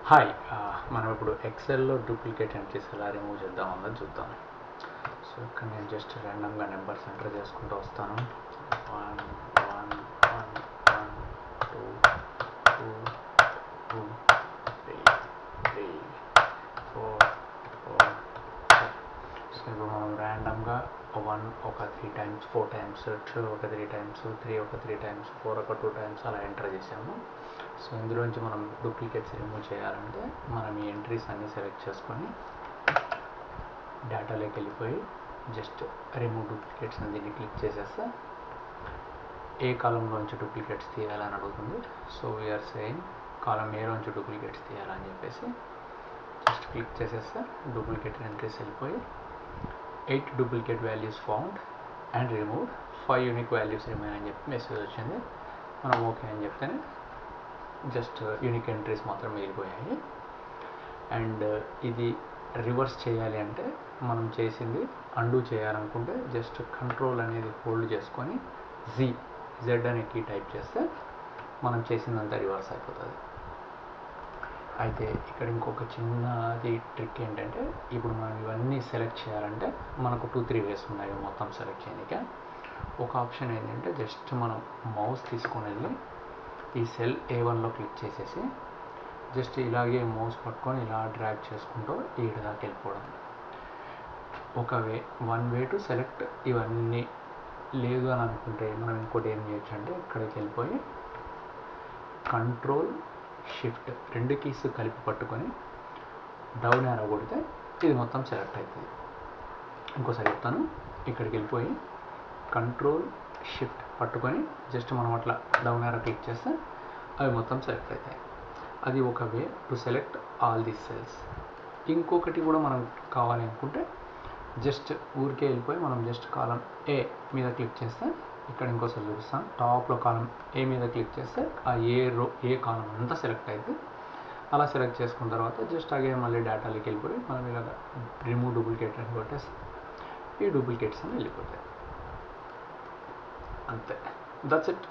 Hi, మనం ఇప్పుడు ఎక్సెల్లో duplicate entries ఎలా రిమూవ్ చేద్దామన్నది చూద్దాం. సో ఇక్కడ నేను జస్ట్ ర్యాండమ్గా నెంబర్స్ ఎంటర్ చేసుకుంటూ వస్తాను. 1 1 1 1 2 2 2 3 3 4 4. సో ఇప్పుడు మనం ర్యాండమ్గా 1 ఒక 3 టైమ్స్ 4 టైమ్స్ 2 ఒక 3 టైమ్స్ 3 ఒక 3 టైమ్స్ 4 ఒక 2 టైమ్స్ అలా ఎంటర్ చేసాము. సో ఇందులోంచి మనం డూప్లికేట్స్ రిమూవ్ చేయాలంటే మనం ఈ ఎంట్రీస్ అన్నీ సెలెక్ట్ చేసుకొని డేటాలోకి వెళ్ళిపోయి జస్ట్ రిమూవ్ డూప్లికేట్స్ అని దీన్ని క్లిక్ చేసేస్తే ఏ కాలంలోంచి డూప్లికేట్స్ తీయాలని అడుగుతుంది. సో వీఆర్ సేయింగ్ కాలం ఏలోంచి డూప్లికేట్స్ తీయాలని చెప్పేసి జస్ట్ క్లిక్ చేసేస్తే డూప్లికేట్ ఎంట్రీస్ వెళ్ళిపోయి 8 duplicate values found and remove 5 unique values remain అని చెప్పి మెసేజ్ వచ్చింది. మనం ఓకే అని చెప్తేనే జస్ట్ యూనిక్ ఎంట్రీస్ మాత్రం మిగిలిపోయాయి. అండ్ ఇది రివర్స్ చేయాలి అంటే మనం చేసింది అండూ చేయాలనుకుంటే జస్ట్ కంట్రోల్ అనేది హోల్డ్ చేసుకొని జెడ్ అనే కీ టైప్ చేస్తే మనం చేసిందంతా రివర్స్ అయిపోతుంది. అయితే ఇక్కడ ఇంకొక చిన్నది ట్రిక్ ఏంటంటే ఇప్పుడు మనం ఇవన్నీ సెలెక్ట్ చేయాలంటే మనకు 2-3 వేస్ ఉన్నాయి మొత్తం సెలెక్ట్ చేయడానికి. ఒక ఆప్షన్ ఏంటంటే జస్ట్ మనం మౌస్ తీసుకొని వెళ్ళి ఈ సెల్ A1లో క్లిక్ చేసేసి జస్ట్ ఇలాగే మౌస్ పట్టుకొని ఇలా డ్రాగ్ చేసుకుంటూ ఈడ దాకా వెళ్ళిపోవడం. వన్ వే టు సెలెక్ట్ ఇవన్నీ లేదు అని అనుకుంటే మనం ఇంకోటి ఏం చేయొచ్చు అంటే ఇక్కడికి వెళ్ళిపోయి కంట్రోల్ షిఫ్ట్ 2 కీస్ కలిపి పట్టుకొని డౌన్ యారో కొడితే ఇది మొత్తం సెలెక్ట్ అవుతుంది. ఇంకోసారి చెప్తాను, ఇక్కడికి వెళ్ళిపోయి కంట్రోల్ షిఫ్ట్ పట్టుకొని జస్ట్ మనం అట్లా డౌన్ యారో క్లిక్ చేస్తే అవి మొత్తం సెలెక్ట్ అవుతాయి. అది ఒక way to select all these cells. ఇంకొకటి కూడా మనం కావాలి అనుకుంటే జస్ట్ ఊరికే వెళ్ళిపోయి మనం జస్ట్ కాలం ఏ మీద క్లిక్ చేస్తే ఇక్కడ ఇంకోసారి చూపిస్తాను. టాప్లో కాలం ఏ మీద క్లిక్ చేస్తే ఆ ఏ కాలం అంతా సెలెక్ట్ అవుతుంది. అలా సెలెక్ట్ చేసుకున్న తర్వాత జస్ట్ అగైన్ మళ్ళీ డేటాలోకి వెళ్ళిపోయి మనం ఇలా రిమూవ్ డూప్లికేట్ అని కొట్టేస్తే ఈ డూప్లికేట్స్ అని వెళ్ళిపోతాయి. అంతే, దట్స్ ఇట్.